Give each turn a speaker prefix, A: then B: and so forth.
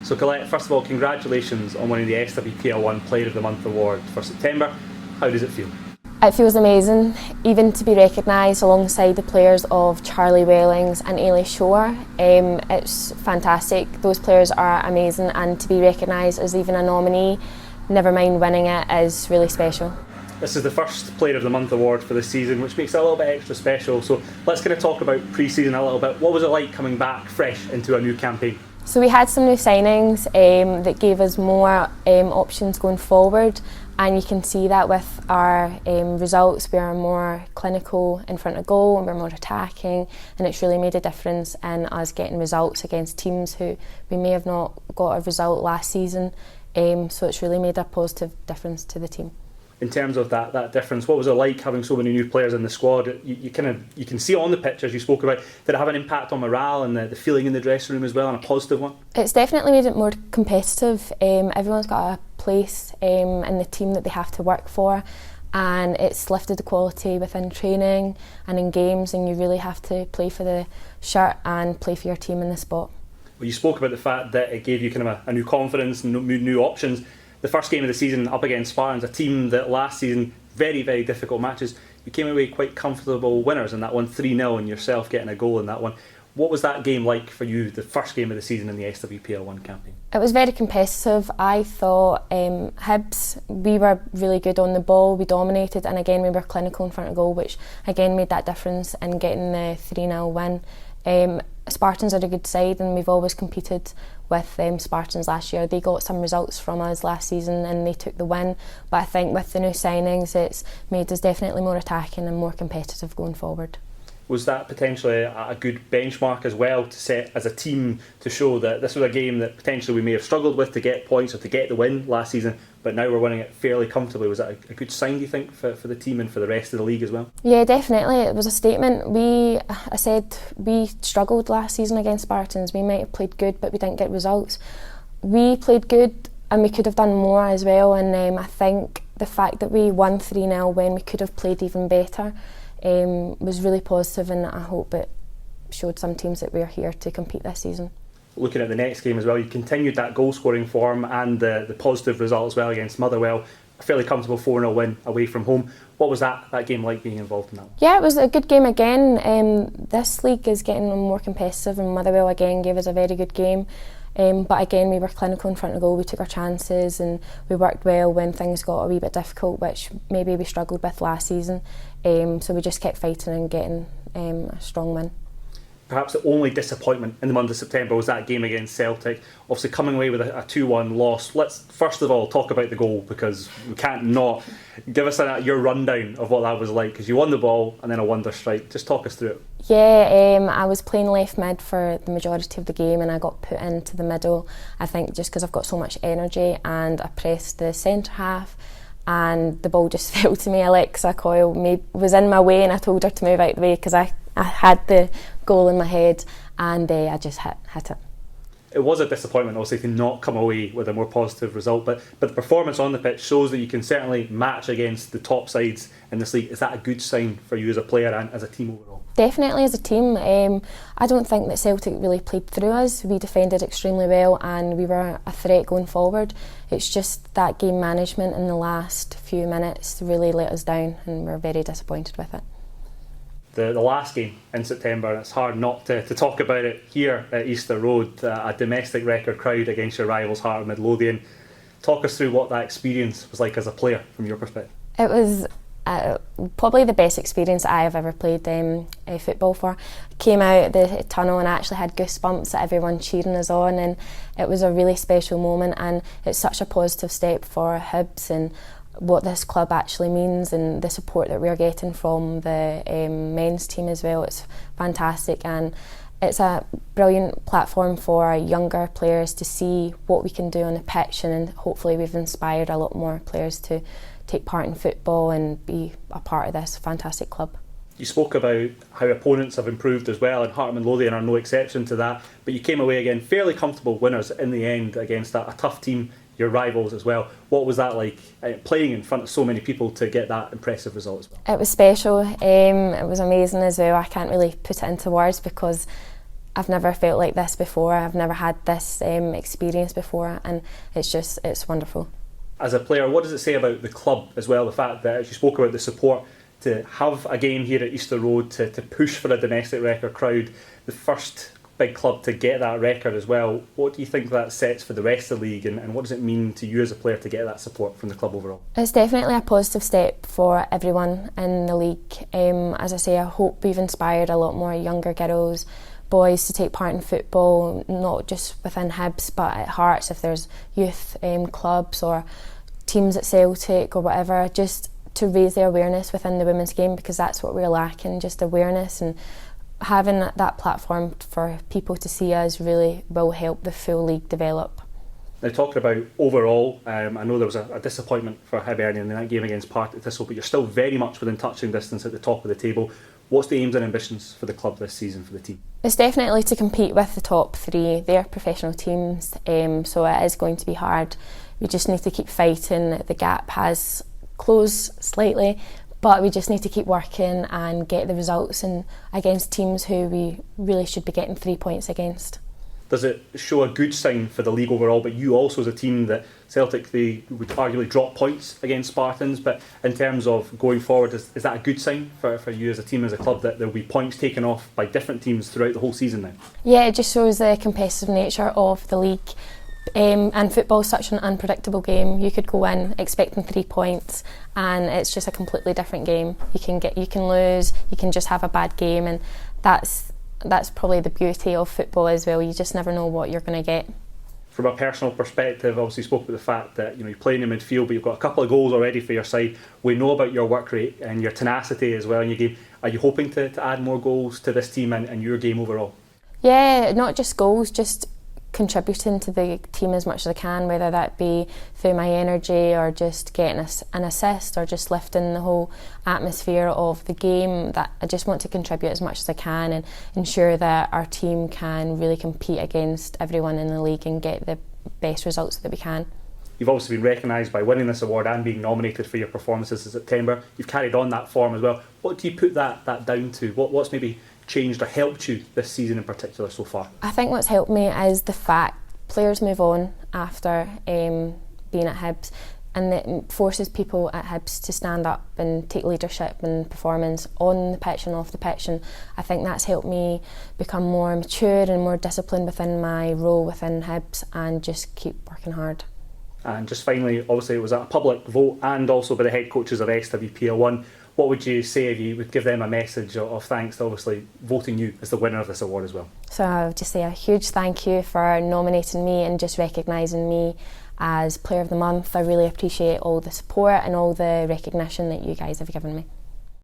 A: So Colette, first of all, congratulations on winning the SWPL 1 Player of the Month award for September. How does it feel?
B: It feels amazing, even to be recognised alongside the players of Charlie Wellings and Ailey Shore. It's fantastic. Those players are amazing, and to be recognised as even a nominee, never mind winning it, is really special.
A: This is the first Player of the Month award for this season, which makes it a little bit extra special. So let's kind of talk about pre-season a little bit. What was it like coming back fresh into a new campaign?
B: So we had some new signings that gave us more options going forward, and you can see that with our results. We are more clinical in front of goal and we're more attacking, and it's really made a difference in us getting results against teams who we may have not got a result last season. So it's really made a positive difference to the team.
A: In terms of that difference, what was it like having so many new players in the squad? You can see on the pitch, as you spoke about, did it have an impact on morale and the feeling in the dressing room as well, and a positive one?
B: It's definitely made it more competitive. Everyone's got a place in the team that they have to work for, and it's lifted the quality within training and in games, and you really have to play for the shirt and play for your team in the spot.
A: Well, you spoke about the fact that it gave you kind of a new confidence and new options. The first game of the season up against Spartans, a team that last season, very, very difficult matches, you came away quite comfortable winners in that one, 3-0, and yourself getting a goal in that one. What was that game like for you, the first game of the season in the SWPL 1 campaign?
B: It was very competitive. I thought Hibs, we were really good on the ball, we dominated, and again we were clinical in front of goal, which again made that difference in getting the 3-0 win. Spartans are a good side, and we've always competed with Spartans last year. They got some results from us last season and they took the win, but I think with the new signings it's made us definitely more attacking and more competitive going forward.
A: Was that potentially a good benchmark as well to set as a team, to show that this was a game that potentially we may have struggled with to get points or to get the win last season, but now we're winning it fairly comfortably? Was that a good sign, do you think, for the team and for the rest of the league as well?
B: Yeah, definitely. It was a statement. I said we struggled last season against Spartans. We might have played good, but we didn't get results. We played good and we could have done more as well, and I think the fact that we won 3-0 when we could have played even better was really positive, and I hope it showed some teams that we're here to compete this season.
A: Looking at the next game as well, you continued that goal scoring form and the positive result as well against Motherwell. A fairly comfortable 4-0 win away from home. What was that game like, being involved in that one?
B: Yeah, it was a good game again. This league is getting more competitive, and Motherwell again gave us a very good game. But again, we were clinical in front of goal, we took our chances and we worked well when things got a wee bit difficult, which maybe we struggled with last season. So we just kept fighting and getting a strong win.
A: Perhaps the only disappointment in the month of September was that game against Celtic. Obviously coming away with a 2-1 loss. Let's first of all talk about the goal, because we can't not. Give us your rundown of what that was like, because you won the ball and then a wonder strike. Just talk us through it.
B: Yeah, I was playing left mid for the majority of the game and I got put into the middle, I think just because I've got so much energy, and I pressed the centre half and the ball just fell to me. Alexa Coyle was in my way and I told her to move out the way because I had the goal in my head, and I just hit it.
A: It was a disappointment, obviously, to not come away with a more positive result, but the performance on the pitch shows that you can certainly match against the top sides in this league. Is that a good sign for you as a player and as a team overall?
B: Definitely as a team. I don't think that Celtic really played through us. We defended extremely well and we were a threat going forward. It's just that game management in the last few minutes really let us down, and we're very disappointed with it.
A: The last game in September, and it's hard not to talk about it here at Easter Road, a domestic record crowd against your rivals Heart of Midlothian. Talk us through what that experience was like as a player from your perspective.
B: It was probably the best experience I have ever played football for. Came out the tunnel and I actually had goosebumps at everyone cheering us on, and it was a really special moment, and it's such a positive step for Hibs and what this club actually means, and the support that we're getting from the men's team as well. It's fantastic, and it's a brilliant platform for younger players to see what we can do on the pitch, and hopefully we've inspired a lot more players to take part in football and be a part of this fantastic club.
A: You spoke about how opponents have improved as well, and Heart of Midlothian are no exception to that, but you came away again fairly comfortable winners in the end against a tough team, your rivals as well. What was that like, playing in front of so many people to get that impressive result as well?
B: It was special. It was amazing as well. I can't really put it into words because I've never felt like this before. I've never had this experience before, and it's wonderful.
A: As a player, what does it say about the club as well, the fact that, as you spoke about, the support to have a game here at Easter Road, to push for a domestic record crowd, the first big club to get that record as well? What do you think that sets for the rest of the league, and what does it mean to you as a player to get that support from the club overall?
B: It's definitely a positive step for everyone in the league. As I say, I hope we've inspired a lot more younger girls, boys to take part in football, not just within Hibs but at Hearts, if there's youth clubs or teams at Celtic or whatever, just to raise the awareness within the women's game, because that's what we're lacking, just awareness, and having that platform for people to see us really will help the full league develop.
A: Now, talking about overall, I know there was a disappointment for Hibernian in that game against Partick Thistle, but you're still very much within touching distance at the top of the table. What's the aims and ambitions for the club this season, for the team? It's
B: definitely to compete with the top three. They're professional teams, so it is going to be hard. We just need to keep fighting. The gap has closed slightly, but we just need to keep working and get the results against teams who we really should be getting 3 points against.
A: Does it show a good sign for the league overall, but you also as a team that Celtic, they would arguably drop points against Spartans, but in terms of going forward, is that a good sign for you as a team, as a club, that there will be points taken off by different teams throughout the whole season now?
B: Yeah, it just shows the competitive nature of the league. And football is such an unpredictable game. You could go in expecting 3 points and it's just a completely different game. You can lose, you can just have a bad game, and that's probably the beauty of football as well. You just never know what you're going to get.
A: From a personal perspective, obviously you spoke about the fact that you're playing in midfield, but you've got a couple of goals already for your side. We know about your work rate and your tenacity as well in your game. Are you hoping to add more goals to this team and your game overall?
B: Yeah, not just goals, just contributing to the team as much as I can, whether that be through my energy or just getting an assist or just lifting the whole atmosphere of the game. That I just want to contribute as much as I can and ensure that our team can really compete against everyone in the league and get the best results that we can.
A: You've obviously been recognised by winning this award and being nominated for your performances in September. You've carried on that form as well. What do you put that down to? What's maybe changed or helped you this season in particular so far?
B: I think what's helped me is the fact players move on after being at Hibs, and it forces people at Hibs to stand up and take leadership and performance on the pitch and off the pitch, and I think that's helped me become more mature and more disciplined within my role within Hibs and just keep working hard.
A: And just finally, obviously it was a public vote and also by the head coaches of SWPL 1. What would you say if you would give them a message of thanks to obviously voting you as the winner of this award as well?
B: So I would just say a huge thank you for nominating me and just recognising me as Player of the Month. I really appreciate all the support and all the recognition that you guys have given me.